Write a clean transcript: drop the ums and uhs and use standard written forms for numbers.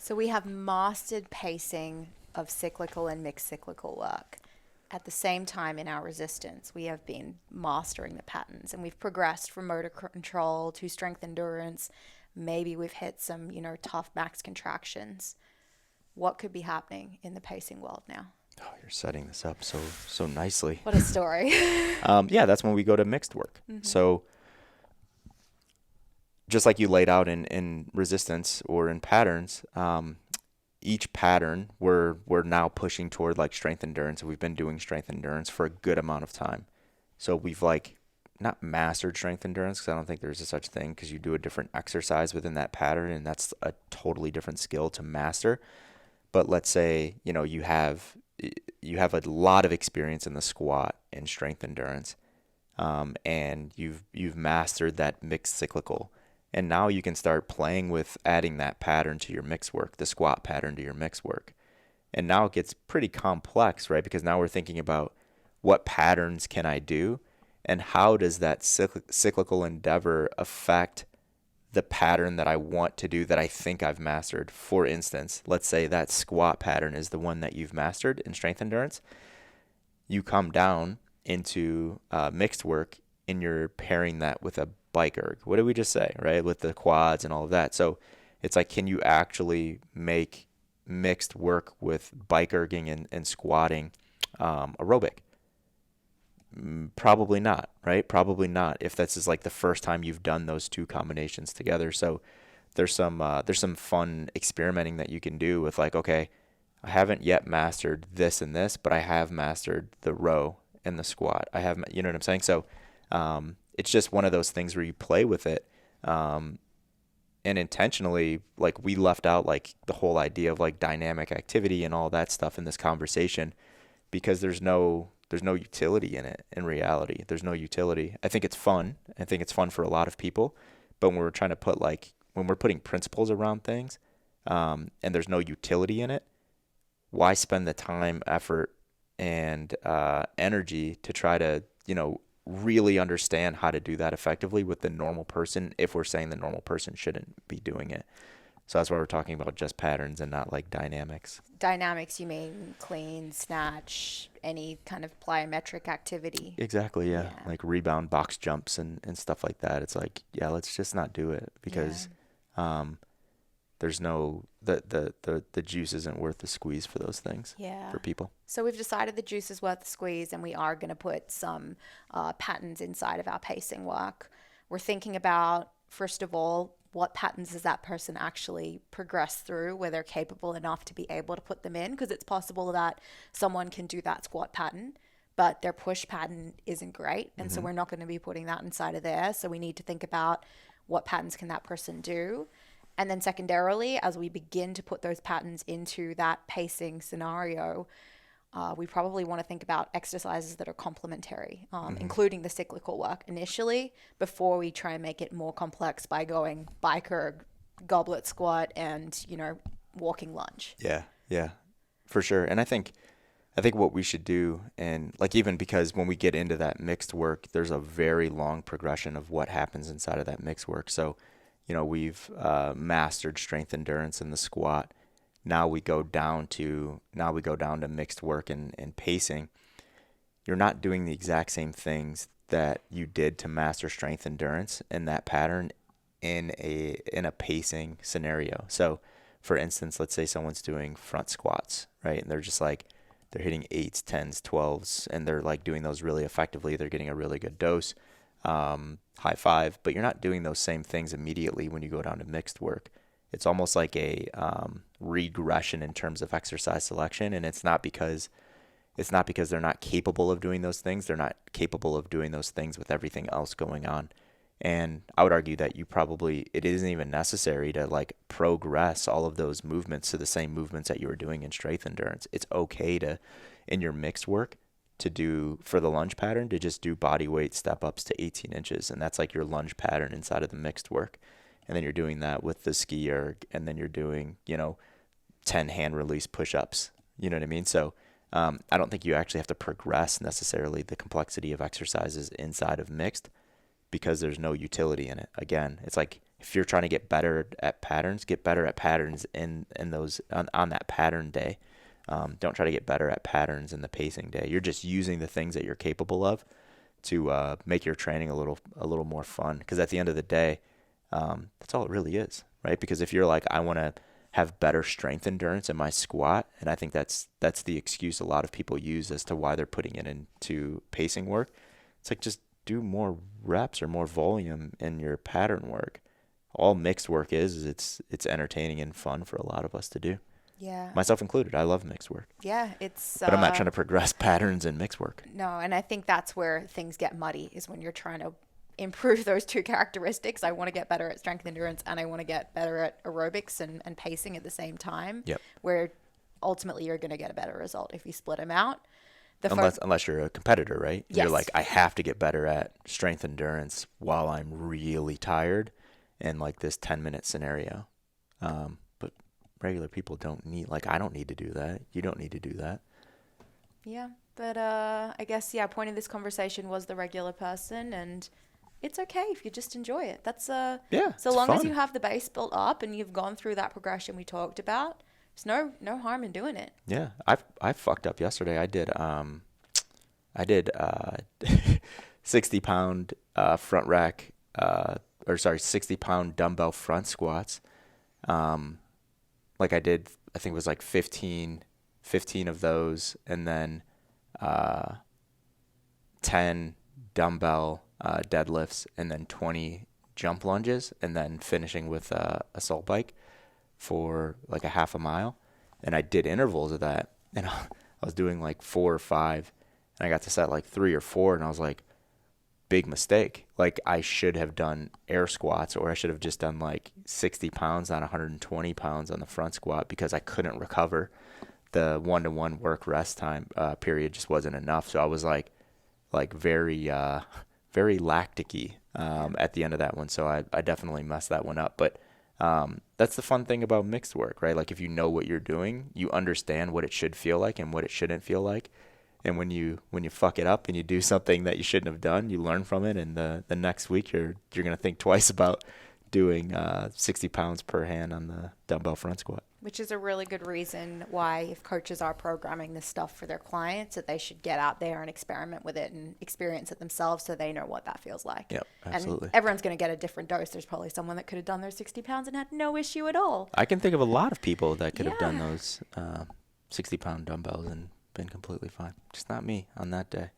So we have mastered pacing of cyclical and mixed cyclical work. At the same time, in our resistance, we have been mastering the patterns and we've progressed from motor control to strength endurance. Maybe we've hit some, tough max contractions. What could be happening in the pacing world now? Oh, you're setting this up so nicely. What a story. Yeah, that's when we go to mixed work. So just like you laid out in resistance or in patterns, each pattern we're now pushing toward like strength endurance. We've been doing strength endurance for a good amount of time. So we've like not mastered strength endurance, because I don't think there's a such thing, because you do a different exercise within that pattern and that's a totally different skill to master. But let's say, you have a lot of experience in the squat and strength endurance, and you've mastered that mixed cyclical. And now you can start playing with adding that pattern to your mix work, the squat pattern to your mix work. And now it gets pretty complex, right? Because now we're thinking about what patterns can I do and how does that cyclical endeavor affect the pattern that I want to do that I think I've mastered. For instance, let's say that squat pattern is the one that you've mastered in strength endurance. You come down into mixed work and you're pairing that with a bike erg. What did we just say, right? With the quads and all of that. So it's like, can you actually make mixed work with bike erging and squatting aerobic? Probably not, right? Probably not, if this is like the first time you've done those two combinations together. So there's some fun experimenting that you can do with like, okay, I haven't yet mastered this and this, but I have mastered the row and the squat. You know what I'm saying? So it's just one of those things where you play with it, and intentionally, like we left out like the whole idea of like dynamic activity and all that stuff in this conversation, because there's no utility in it. In reality, there's no utility. I think it's fun. I think it's fun for a lot of people, but when we're putting principles around things, and there's no utility in it, why spend the time, effort, and energy to try to, really understand how to do that effectively with the normal person, if we're saying the normal person shouldn't be doing it? So that's why we're talking about just patterns and not like dynamics. Dynamics, you mean clean, snatch, any kind of plyometric activity? Exactly, yeah. Yeah. Like rebound box jumps and stuff like that. It's like, yeah, let's just not do it, because there's no the juice isn't worth the squeeze for those things Yeah. for people. So we've decided the juice is worth the squeeze, and we are going to put some patterns inside of our pacing work. We're thinking about, first of all, what patterns does that person actually progress through, where they're capable enough to be able to put them in, because it's possible that someone can do that squat pattern, but their push pattern isn't great. And so we're not going to be putting that inside of there. So we need to think about what patterns can that person do. And then secondarily, as we begin to put those patterns into that pacing scenario, we probably want to think about exercises that are complementary, including the cyclical work initially, before we try and make it more complex by going biker, goblet squat, and, walking lunge. Yeah, for sure. And I think what we should do, and like, even because when we get into that mixed work, there's a very long progression of what happens inside of that mixed work. So, we've mastered strength endurance in the squat. Now we go down to mixed work and pacing. You're not doing the exact same things that you did to master strength endurance in that pattern in a pacing scenario. So, for instance, let's say someone's doing front squats, right? And they're just like, they're hitting 8s, 10s, 12s, and they're like doing those really effectively. They're getting a really good dose. High five. But you're not doing those same things immediately when you go down to mixed work. It's almost like a regression in terms of exercise selection, and it's not because they're not capable of doing those things. They're not capable of doing those things with everything else going on. And I would argue that it isn't even necessary to like progress all of those movements to the same movements that you were doing in strength endurance. It's okay to, in your mixed work, to do, for the lunge pattern, to just do body weight step ups to 18 inches. And that's like your lunge pattern inside of the mixed work. And then you're doing that with the ski erg, and then you're doing, 10 hand release push-ups. You know what I mean? So I don't think you actually have to progress necessarily the complexity of exercises inside of mixed, because there's no utility in it. Again, it's like if you're trying to get better at patterns, get better at patterns in those on that pattern day. Don't try to get better at patterns in the pacing day. You're just using the things that you're capable of to make your training a little more fun. Because at the end of the day, that's all it really is, right? Because if you're like, I want to have better strength endurance in my squat, and I think that's the excuse a lot of people use as to why they're putting it into pacing work. It's like, just do more reps or more volume in your pattern work. All mixed work is it's entertaining and fun for a lot of us to do. Yeah. Myself included. I love mixed work. Yeah, it's But I'm not trying to progress patterns in mixed work. no, and I think that's where things get muddy, is when you're trying to improve those two characteristics. I want to get better at strength endurance, and I want to get better at aerobics and pacing at the same time. Yep. Where ultimately you're going to get a better result if you split them out. Unless you're a competitor, right? Yes. You're like, I have to get better at strength endurance while I'm really tired in like this 10-minute scenario. But regular people don't need, like, I don't need to do that. You don't need to do that. Yeah, but I guess, yeah, point of this conversation was the regular person, and it's okay if you just enjoy it. That's Yeah, so it's long as fun. you have the base built up and you've gone through that progression we talked about, there's no harm in doing it. Yeah, I fucked up yesterday. I did 60-pound front rack, 60-pound dumbbell front squats. Like I did, I think it was like 15 of those, and then 10 dumbbell deadlifts, and then 20 jump lunges, and then finishing with a assault bike for like a half a mile. And I did intervals of that, and I was doing like 4 or 5, and I got to set like 3 or 4, and I was like, big mistake. Like, I should have done air squats, or I should have just done like 60 pounds on 120 pounds on the front squat, because I couldn't recover. The 1-to-1 work rest time period just wasn't enough. So I was like very lactic-y at the end of that one. So I definitely messed that one up. But that's the fun thing about mixed work, right? Like, if you know what you're doing, you understand what it should feel like and what it shouldn't feel like. And when you fuck it up and you do something that you shouldn't have done, you learn from it, and the next week you're gonna think twice about doing 60 pounds per hand on the dumbbell front squat. Which is a really good reason why, if coaches are programming this stuff for their clients, that they should get out there and experiment with it and experience it themselves, so they know what that feels like. Yep, absolutely. And everyone's going to get a different dose. There's probably someone that could have done their 60 pounds and had no issue at all. I can think of a lot of people that could have done Yeah. those 60-pound dumbbells and been completely fine. Just not me on that day.